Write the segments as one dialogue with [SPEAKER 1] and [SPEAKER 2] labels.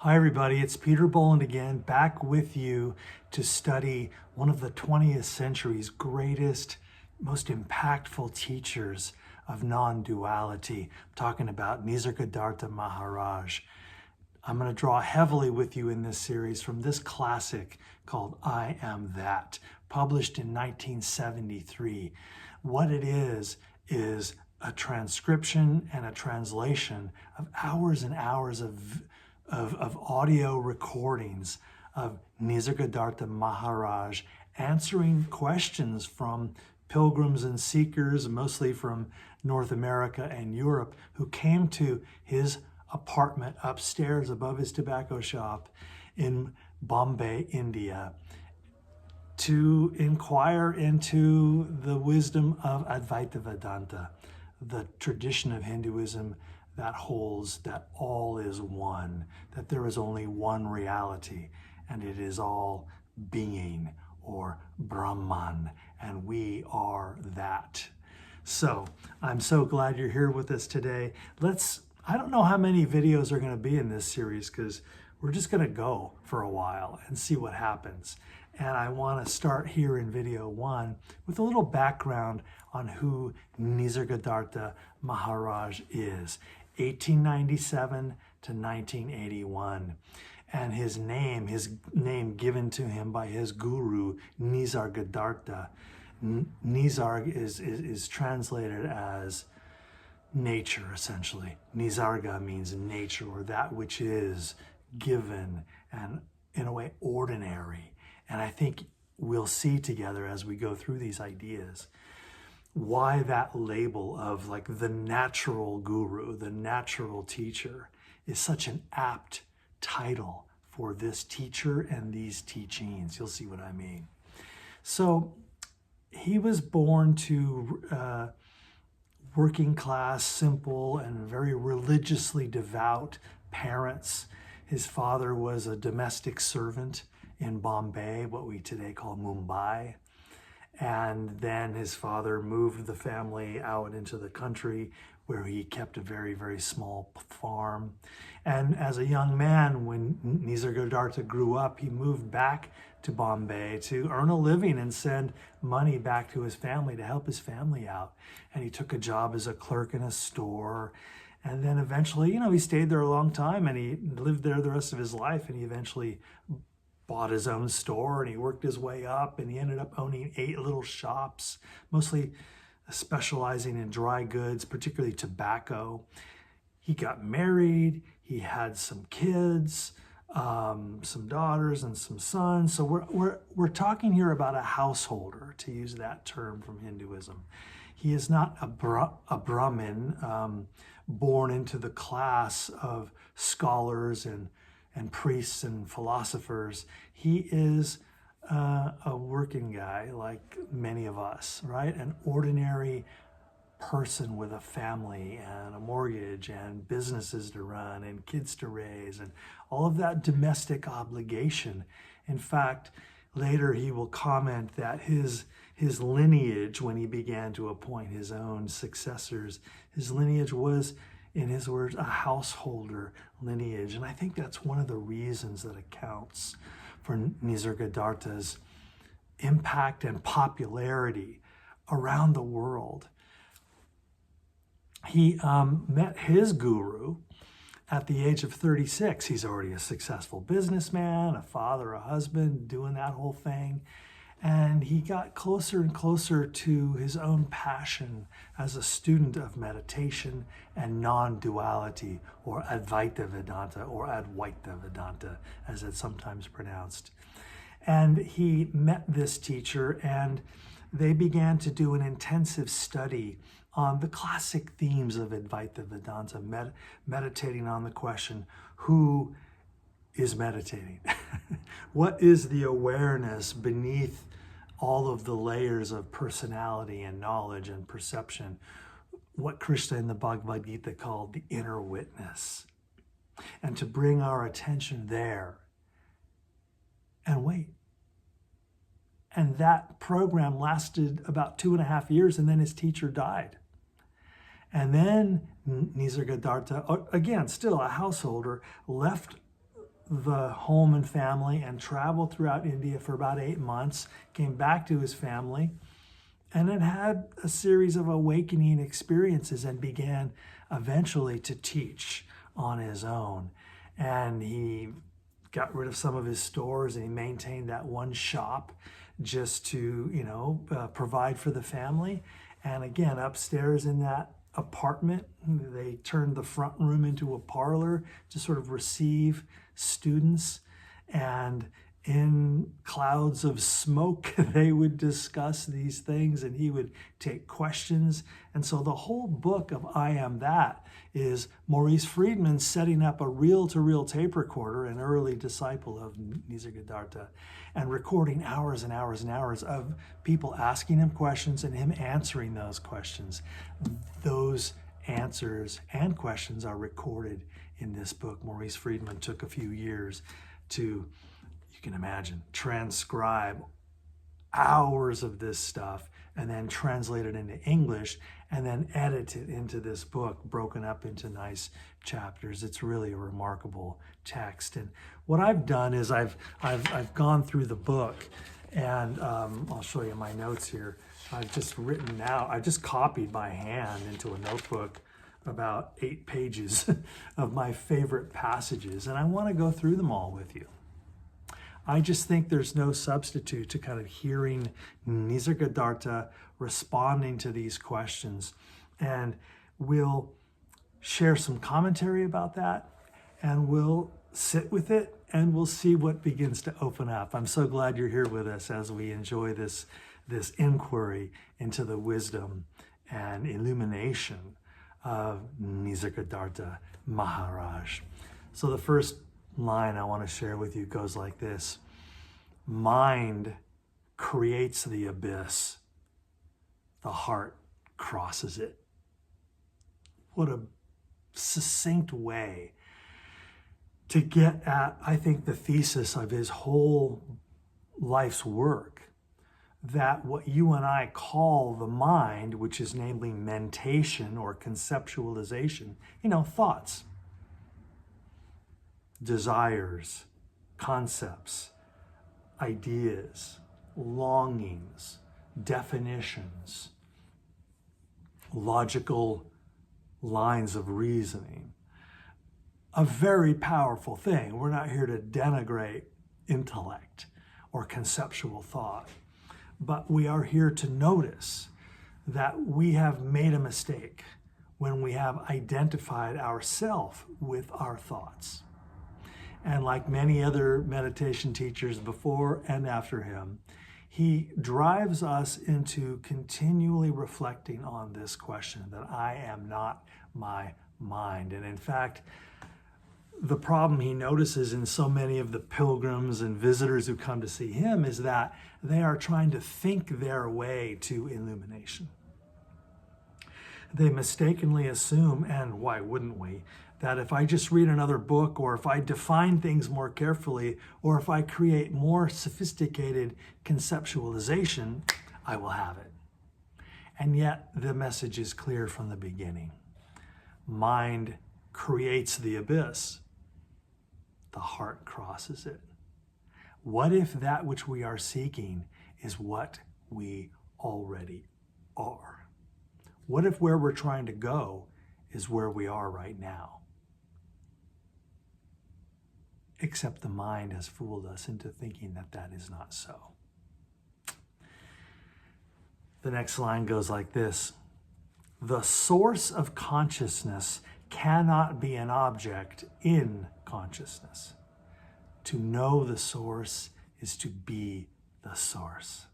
[SPEAKER 1] Hi everybody, it's Peter Boland again, back with you to study one of the 20th century's greatest, most impactful teachers of non-duality. I'm talking about Nisargadatta Maharaj. I'm going to draw heavily with you in this series from this classic called I Am That, published in 1973. What it is a transcription and a translation of hours and hours of audio recordings of Nisargadatta Maharaj answering questions from pilgrims and seekers, mostly from North America and Europe, who came to his apartment upstairs above his tobacco shop in Bombay, India, to inquire into the wisdom of Advaita Vedanta, the tradition of Hinduism that holds that all is one, that there is only one reality, and it is all being, or Brahman, and we are that. So I'm so glad you're here with us today. I don't know how many videos are going to be in this series, because we're just going to go for a while and see what happens. And I want to start here in video 1 with a little background on who Nisargadatta Maharaj is. 1897 to 1981. And his name given to him by his guru, Nisargadatta. Nisarg is translated as nature, essentially. Nisarga means nature, or that which is given and, in a way, ordinary. And I think we'll see together as we go through these ideas why that label of like the natural guru, the natural teacher, is such an apt title for this teacher and these teachings. You'll see what I mean. So he was born to working class, simple, and very religiously devout parents. His father was a domestic servant in Bombay, what we today call Mumbai. And then his father moved the family out into the country, where he kept a very, very small farm. And as a young man, when Nisargadatta grew up, he moved back to Bombay to earn a living and send money back to his family to help his family out. And he took a job as a clerk in a store. And then eventually, he stayed there a long time, and he lived there the rest of his life. And he eventually bought his own store, and he worked his way up, and he ended up owning 8 little shops, mostly specializing in dry goods, particularly tobacco. He got married, he had some kids, some daughters and some sons. So we're talking here about a householder, to use that term from Hinduism. He is not a Brahmin born into the class of scholars and priests and philosophers. He is a working guy like many of us, right? An ordinary person with a family and a mortgage and businesses to run and kids to raise and all of that domestic obligation. In fact, later he will comment that his lineage, when he began to appoint his own successors, his lineage was, in his words, a householder lineage. And I think that's one of the reasons that accounts for Nisargadatta's impact and popularity around the world. He met his guru at the age of 36. He's already a successful businessman, a father, a husband, doing that whole thing. And he got closer and closer to his own passion as a student of meditation and non-duality, or Advaita Vedanta, or Advaita Vedanta, as it's sometimes pronounced. And he met this teacher, and they began to do an intensive study on the classic themes of Advaita Vedanta, meditating on the question, who is meditating? What is the awareness beneath all of the layers of personality and knowledge and perception? What Krishna in the Bhagavad Gita called the inner witness. And to bring our attention there and wait. And that program lasted about 2.5 years, and then his teacher died. And then Nisargadatta, again, still a householder, left the home and family and traveled throughout India for about 8 months, came back to his family, and then had a series of awakening experiences and began eventually to teach on his own. And he got rid of some of his stores and he maintained that one shop just to, provide for the family. And again, upstairs in that apartment, they turned the front room into a parlor to sort of receive students. And in clouds of smoke, they would discuss these things and he would take questions. And so the whole book of I Am That is Maurice Friedman setting up a reel-to-reel tape recorder, an early disciple of Nisargadatta, and recording hours and hours and hours of people asking him questions and him answering those questions. Those answers and questions are recorded in this book. Maurice Friedman took a few years to, you can imagine, transcribe hours of this stuff and then translate it into English and then edit it into this book, broken up into nice chapters. It's really a remarkable text. And what I've done is I've gone through the book, and I'll show you my notes here. I've just written out, I just copied by hand into a notebook about 8 pages of my favorite passages, and I want to go through them all with you. I just think there's no substitute to kind of hearing Nisargadatta responding to these questions. And we'll share some commentary about that, and we'll sit with it, and we'll see what begins to open up. I'm so glad you're here with us as we enjoy this inquiry into the wisdom and illumination of Nisargadatta Maharaj. So the first line I want to share with you goes like this: mind creates the abyss, the heart crosses it. What a succinct way to get at, I think, the thesis of his whole life's work, that what you and I call the mind, which is namely mentation or conceptualization, thoughts, desires, concepts, ideas, longings, definitions, logical lines of reasoning. A very powerful thing. We're not here to denigrate intellect or conceptual thought, but we are here to notice that we have made a mistake when we have identified ourselves with our thoughts. And like many other meditation teachers before and after him, he drives us into continually reflecting on this question, that I am not my mind. And in fact, the problem he notices in so many of the pilgrims and visitors who come to see him is that they are trying to think their way to illumination. They mistakenly assume, and why wouldn't we, that if I just read another book, or if I define things more carefully, or if I create more sophisticated conceptualization, I will have it. And yet the message is clear from the beginning. Mind creates the abyss. The heart crosses it. What if that which we are seeking is what we already are? What if where we're trying to go is where we are right now? Except the mind has fooled us into thinking that that is not so. The next line goes like this: the source of consciousness cannot be an object in consciousness. To know the source is to be the source.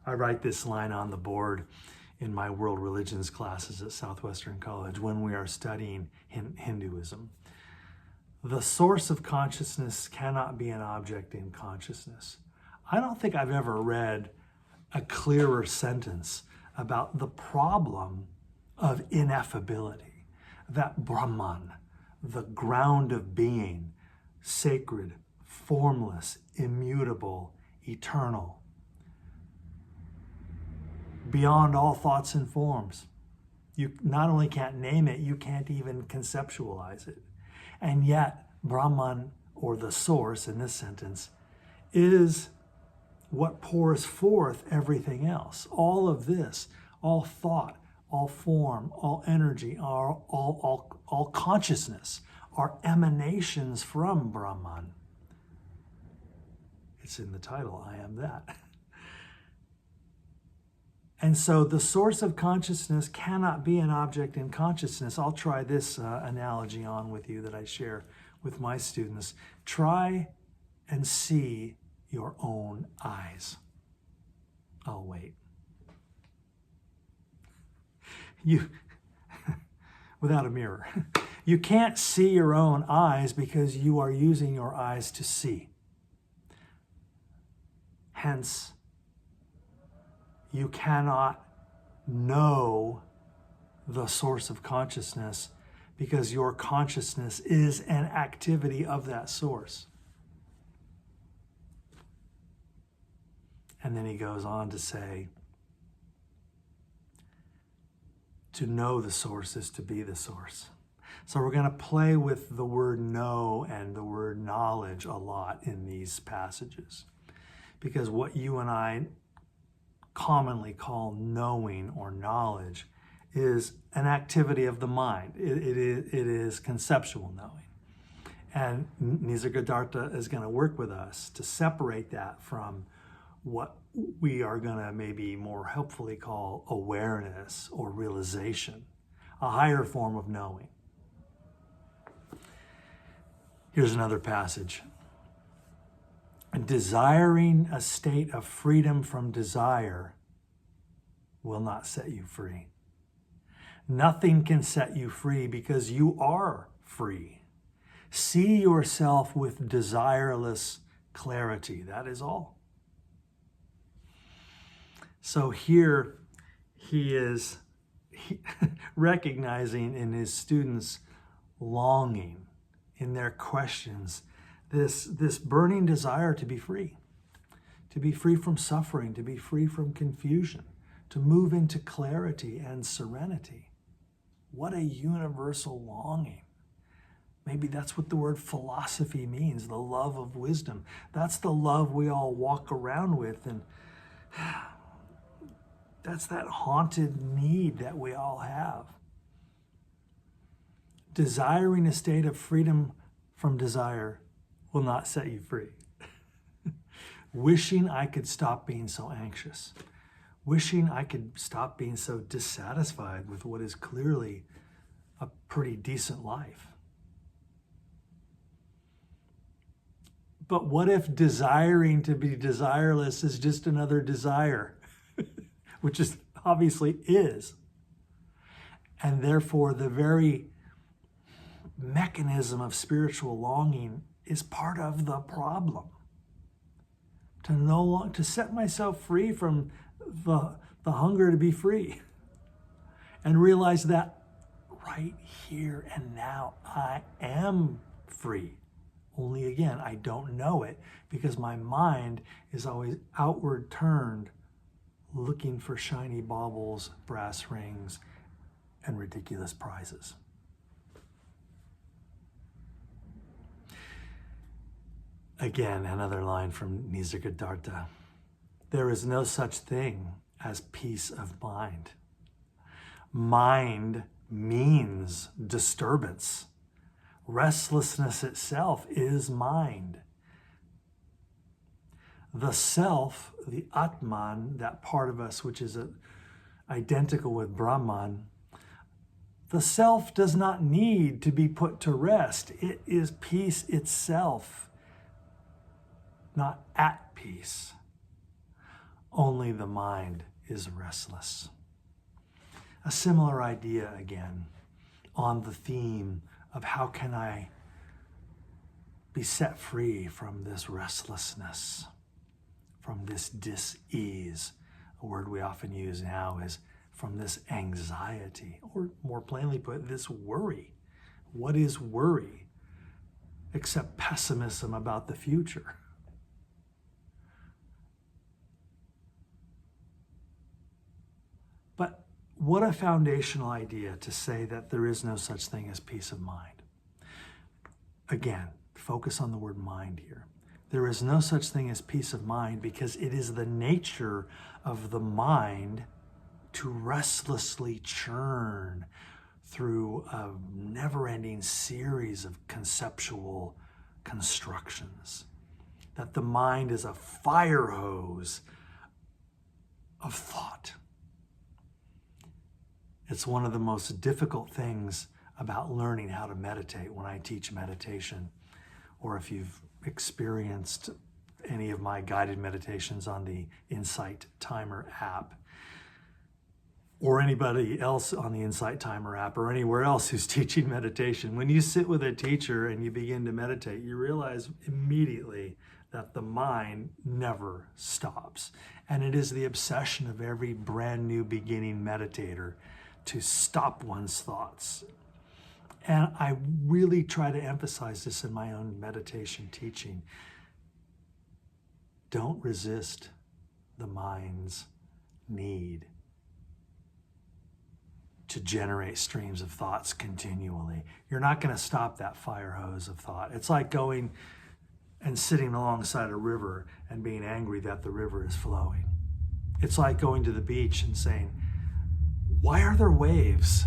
[SPEAKER 1] I write this line on the board in my world religions classes at Southwestern College when we are studying Hinduism. The source of consciousness cannot be an object in consciousness. I don't think I've ever read a clearer sentence about the problem of ineffability, that Brahman, the ground of being, sacred, formless, immutable, eternal, beyond all thoughts and forms. You not only can't name it, you can't even conceptualize it. And yet, Brahman, or the source in this sentence, is what pours forth everything else. All of this, all thought, all form, all energy, all consciousness are emanations from Brahman. It's in the title, I am that. And so the source of consciousness cannot be an object in consciousness. I'll try this analogy on with you that I share with my students. Try and see your own eyes. I'll wait. You, without a mirror, you can't see your own eyes because you are using your eyes to see. Hence, you cannot know the source of consciousness because your consciousness is an activity of that source. And then he goes on to say, to know the source is to be the source. So we're going to play with the word know and the word knowledge a lot in these passages. Because what you and I commonly call knowing or knowledge is an activity of the mind. It is conceptual knowing. And Nisargadatta is going to work with us to separate that from what we are going to maybe more helpfully call awareness or realization, a higher form of knowing. Here's another passage. Desiring a state of freedom from desire will not set you free. Nothing can set you free because you are free. See yourself with desireless clarity. That is all. So here he is recognizing in his students' longing, in their questions, this burning desire to be free from suffering, to be free from confusion, to move into clarity and serenity. What a universal longing. Maybe that's what the word philosophy means, the love of wisdom. That's the love we all walk around with, and that's that haunted need that we all have. Desiring a state of freedom from desire will not set you free. Wishing I could stop being so anxious. Wishing I could stop being so dissatisfied with what is clearly a pretty decent life. But what if desiring to be desireless is just another desire? Which is obviously is. And therefore the very mechanism of spiritual longing is part of the problem. To set myself free from the hunger to be free and realize that right here and now I am free. Only again, I don't know it because my mind is always outward turned, looking for shiny baubles, brass rings, and ridiculous prizes. Again, another line from Nisargadatta. There is no such thing as peace of mind. Mind means disturbance. Restlessness itself is mind. The self, the Atman, that part of us which is identical with Brahman, the self does not need to be put to rest. It is peace itself, not at peace. Only the mind is restless. A similar idea again on the theme of how can I be set free from this restlessness, from this dis-ease. A word we often use now is from this anxiety, or more plainly put, this worry. What is worry except pessimism about the future? But what a foundational idea to say that there is no such thing as peace of mind. again, focus on the word mind here. There is no such thing as peace of mind because it is the nature of the mind to restlessly churn through a never-ending series of conceptual constructions. That the mind is a fire hose of thought. It's one of the most difficult things about learning how to meditate when I teach meditation, or if you've experienced any of my guided meditations on the Insight Timer app, or anybody else on the Insight Timer app, or anywhere else who's teaching meditation. When you sit with a teacher and you begin to meditate, you realize immediately that the mind never stops. And it is the obsession of every brand new beginning meditator to stop one's thoughts. And I really try to emphasize this in my own meditation teaching. Don't resist the mind's need to generate streams of thoughts continually. You're not going to stop that fire hose of thought. It's like going and sitting alongside a river and being angry that the river is flowing. It's like going to the beach and saying, why are there waves?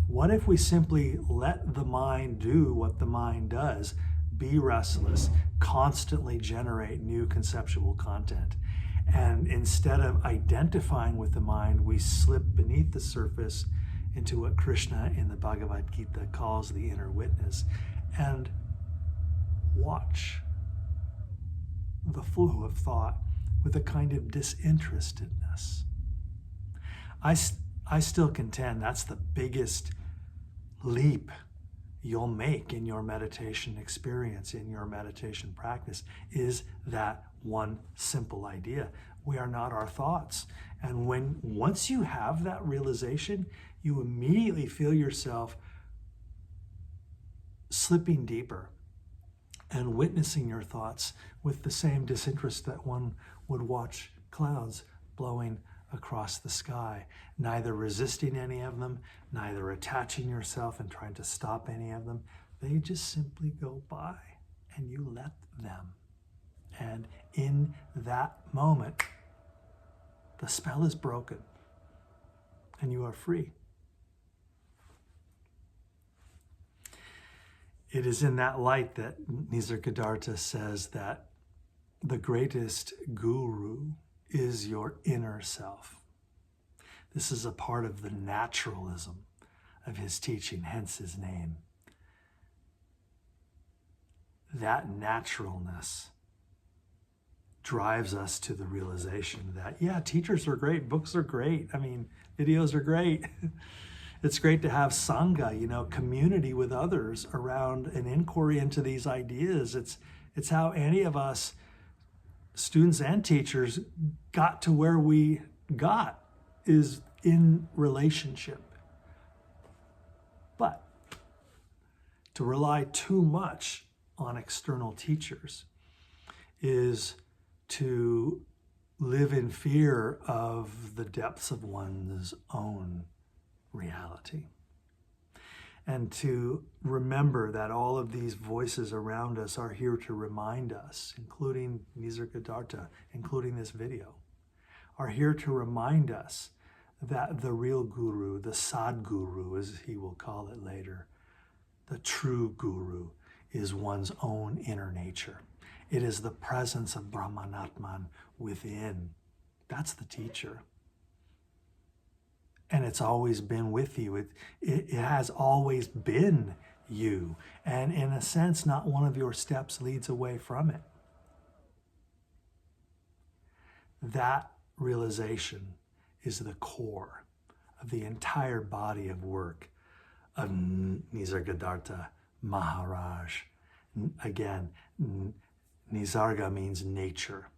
[SPEAKER 1] What if we simply let the mind do what the mind does? Be restless, constantly generate new conceptual content. And instead of identifying with the mind, we slip beneath the surface into what Krishna in the Bhagavad Gita calls the inner witness, and watch the flow of thought with a kind of disinterestedness. I still contend that's the biggest leap you'll make in your meditation experience, in your meditation practice, is that one simple idea. We are not our thoughts. And once you have that realization, you immediately feel yourself slipping deeper and witnessing your thoughts with the same disinterest that one would watch clouds blowing across the sky, neither resisting any of them, neither attaching yourself and trying to stop any of them. They just simply go by and you let them. And in that moment, the spell is broken and you are free. It is in that light that Nisargadatta says that the greatest guru is your inner self. This is a part of the naturalism of his teaching, hence his name. That naturalness drives us to the realization that, yeah, teachers are great, books are great, videos are great. It's great to have Sangha, community with others around an inquiry into these ideas. It's how any of us, students and teachers, got to where we got, is in relationship. But to rely too much on external teachers is to live in fear of the depths of one's own reality. And to remember that all of these voices around us are here to remind us, including Nisargadatta, including this video, are here to remind us that the real guru, the Sadguru, as he will call it later, the true guru, is one's own inner nature. It is the presence of Brahmanatman within. That's the teacher. And it's always been with you. It has always been you. And in a sense, not one of your steps leads away from it. That realization is the core of the entire body of work of Nisargadatta Maharaj. Again, Nisarga means nature.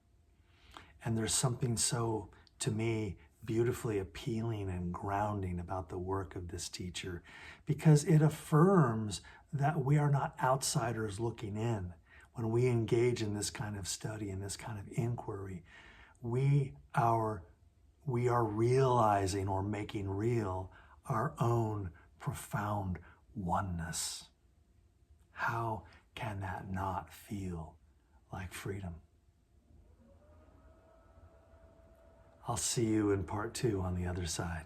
[SPEAKER 1] And there's something so, to me, beautifully appealing and grounding about the work of this teacher, because it affirms that we are not outsiders looking in. When we engage in this kind of study, in this kind of inquiry, we are realizing or making real our own profound oneness. How can that not feel like freedom? I'll see you in part 2 on the other side.